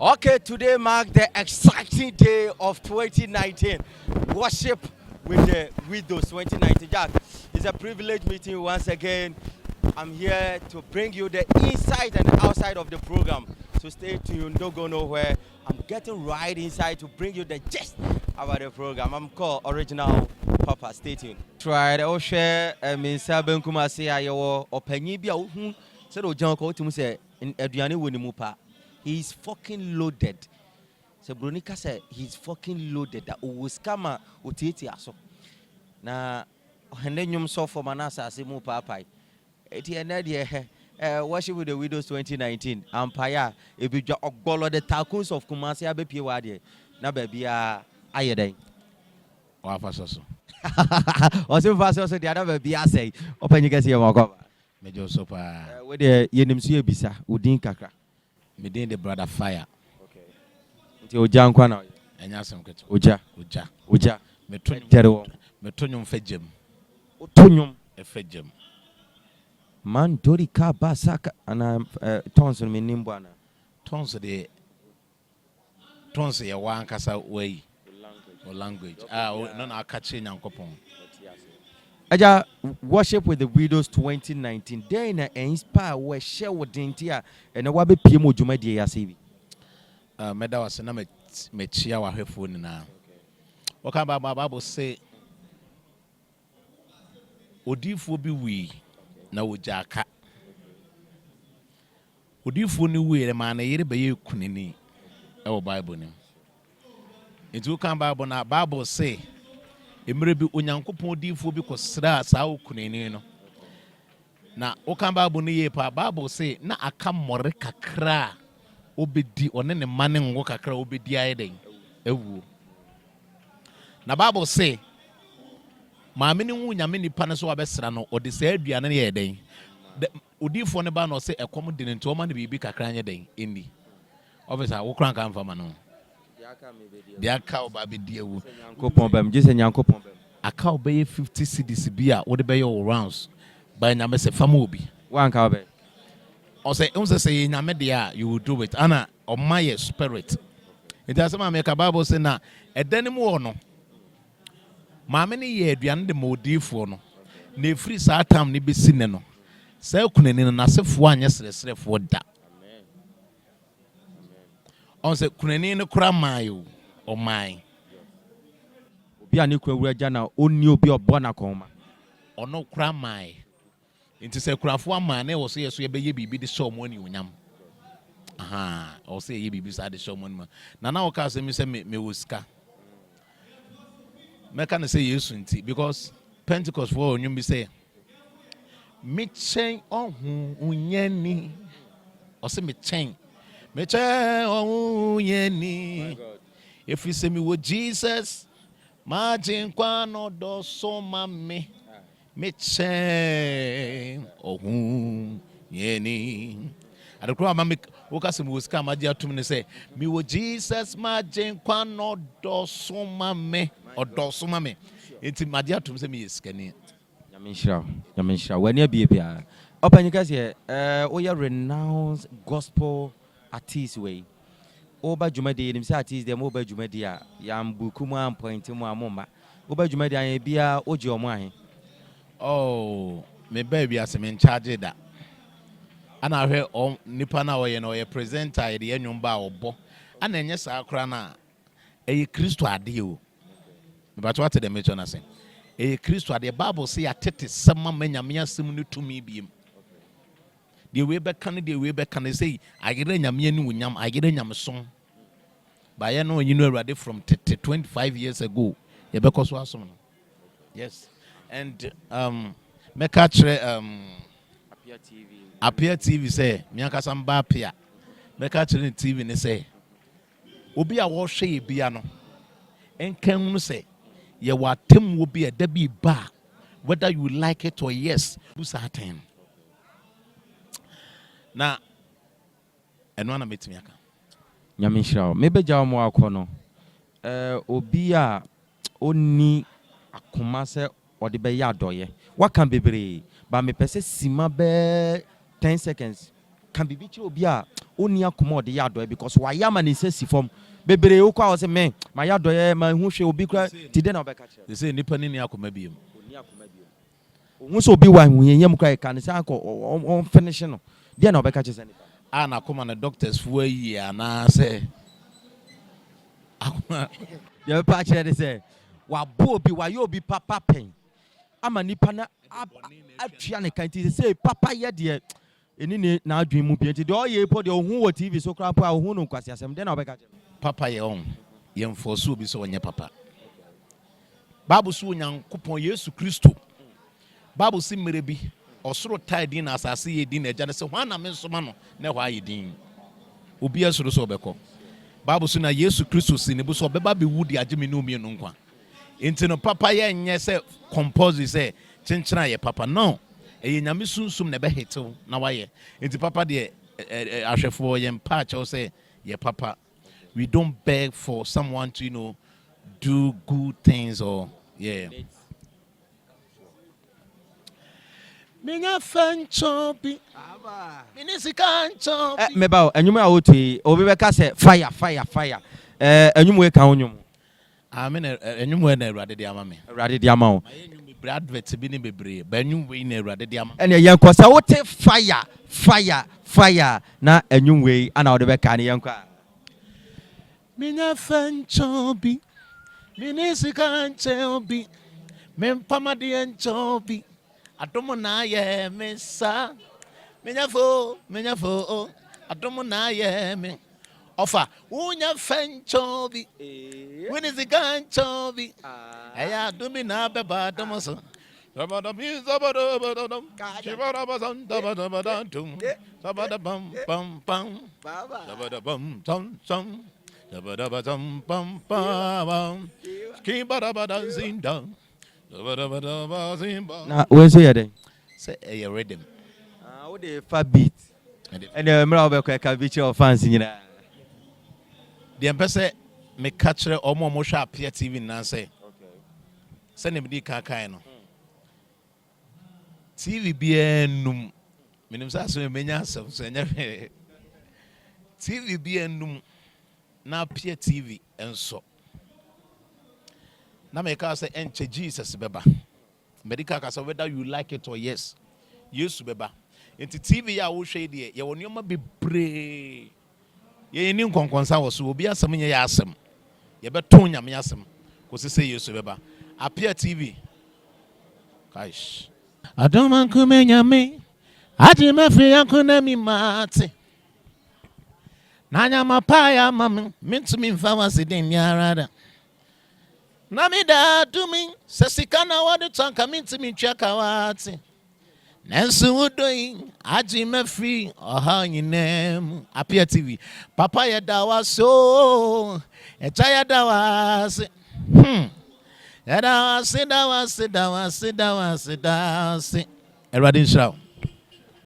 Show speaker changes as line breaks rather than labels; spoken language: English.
Okay, today marks the exciting day of 2019. Worship with the widows 2019. Jack, it's a privilege meeting once again. I'm here to bring you the inside and outside of the program. So stay tuned, don't go nowhere. I'm getting right inside to bring you the gist about the program. I'm called Original Papa. Stay tuned. Try to share me Saben Kumasi Ayo or Penibia. Said Ojan ko to say in Adriani Winimupa. He's fucking loaded. So Bronica said he's fucking loaded. That was scammer utiti aso. Na hendenyum so for manasa simu papai. Eti enedi worship with the widows 2019. Appiah ebija ogbolo the tycoons of Kumasi abepie wade. Na baby ayeden.
Wa fasoso.
Osim fasoso the other baby say. Open you guys here moko.
Mejo so pa.
We the yenimsu ebisa udin kakra.
Me den the brother fire.
Okay. Nti oja nkwa na.
Enya sem keto.
Oja.
Me tonyum fejem.
Otonyum
e fejem.
Man dori ka basaka ana tons me nimbo ana.
Tons ye wan kasa way. Language. No na akache nyankopon.
Aja worship with the widows 2019. They na inspire we share with dintia and wa be pie mo dwuma die ya sebi.
Meda was na me chia wa hwefo ni na. Oka Bible say odifo bi wi na wojaka. Odifo ni wi ma na yire be ye kunini e wo Bible ni. Into kan Bible na Bible say emre bi onyankopon difo bi kosra saa okuneni no na okan Bible no ye pa Bible say na aka mmore kakra obedi one ne mane ngo kakra obedi ayeden ewu na Bible say maame ne hu nyame nipa ne so abesra no ode saa aduane ne yeden odifo ne ba no say ekom de ne nto ma ne bibi kakra anye den eni officer wo kran kan fama no dia ka oba be die wu
Kopon bam je se nyankopon bam
aka obey 50 cedis bia wo de be your rounds by nyame se fama obi
wan ka obey
o say nyame dia you will do it ana o my spirit it has ma make Bible say na edanim wo no maame ne ye aduane de modifo no na efiri saa tam ne besi ne no saa kunani na sefo anye sresrefo da on se kunani ne kura mayo o mai
obi ani kwa wura na oni obi obo na koma
ono kura mai nti se kurafo ama na wo so yeso ye beye bibi de show mo ni onyam aha o se ye bibi sa de show mo ni na wo ka se mi se me woska me kan say yesu nti because Pentecost for onyum bi say me chen ohun unyani o se me chen ohun unyani if you say me with Jesus margin kwa no do so mame me chen ohun yeni adekro mame woka se me woska maji atum ne say me with Jesus margin kwa no do so mame odo mame enti maji atum se me yeskani
Yamenshra when you be bia open you guys here we are renowned gospel artist way oba jumadi nim say artist dem oba jumadi a yam buku mu am point mu amoma oba jumadi an bia oje omo ahe
me baby as me in charge da ana hwe nipa na oye no oye presenter ye de enwum ba obo ana enye saa kra na eye Kristo ade o me ba to ate dem echo na say eye Kristo ade Bible say atete sama manyame asem no tumi biem the way back can say agire nyame ani unyam agire nyamsom ba ye no you know already from 25 years ago ye be koso asom yes and me catch Appiah TV say me akasa mba Appiah me catch TV ne say obi a wo hwe bia no enkan no say ye watem wo bia da bi ba whether you like it or yes do certain na eno na metimi aka
nyamenshra me beja mo akono obi a oni akoma se ode be ya doye waka bebre ba me pese sima be 10 seconds can be bichi obi a oni akoma de yado because why am an insesi form bebre o kwa say man my yado my hu hwe obi kra ti de na obeka kire
they say nipa ni akoma biem
oni akoma biem hu so obi wa hu yem kra kan say on finish no de na obeka kire say nipa
ana akoma na doctors fu ayi ana say akoma
ye pa kire de say wa bo obi wa yo obi papa pen ama nipa na atua ne kan ti say papa ye de eni na adwen mu bi nti de o ye po de ohun wo TV so kra po a ohun no kwasi asem de na obeka kire
papa ye on ye mfoso obi so onye papa Bible so Nyankopon Yesu Kristo Bible si mere bi osoro tai din na asase ye din na eja ne se hwan na me nsoma no na hwa ye din obi asoro so obeko Bible so na Yesu Kristo si ne bu so obeba be wudi ageme no mi no nkwa enti no papa ye nye se compose se chenchena ye papa no eye nyame sunsum na be hetew na waye enti papa de ahwefo ye mpa che say ye papa we don't beg for someone to do good things or yeah Minya fanchobi minisika nchobi
meba enyum a wotu obi be ka say fire enyum we kan onyum
amen enyum na Awurade de ama me
Awurade de ama wo
advert bi ni bebre ba enyum we na Awurade de ama
ene yen kosa wote fire na enyum we ana wo de be ka ne yen kwa
Minya fanchobi minisika nchobi mempamade nchobi adomo na ye mesa minya fo adomo na ye me ofa unya fanchobi minisika nchobi eya adomi na beba adomo so sabada bam bam bam sabada bam tom tom bam bam bam skibada zinda
na we say yede
say a rhythm
wo de fa beat ene mra wo be ka beat your fans nyina
de empese me catch omo hwa Appiah TV na say say ne bi ka kan no TV bi enum minim sa so menya asem so nya TV bi enum na Appiah TV enso na me ka say enche Jesus beba medical ka say whether you like it or yes yesu beba enti TV ya wo hwe de ye woni oma bebre ye ni nkonkonsa wo so obi asem nye ya asem ye beton nyame asem ko se say yesu beba Appiah TV kaish adoma kume nyame aji mafri yakuna mi mate nanya mapaya mam mintumi mfa wasiden yarada namida dumi sesikana wadu tanka mintumi chaka wati nensu udoi aji mafri oha nyinem Appiah TV papa ya dawa so echa ya dawa se ya dawa se Eradi nshira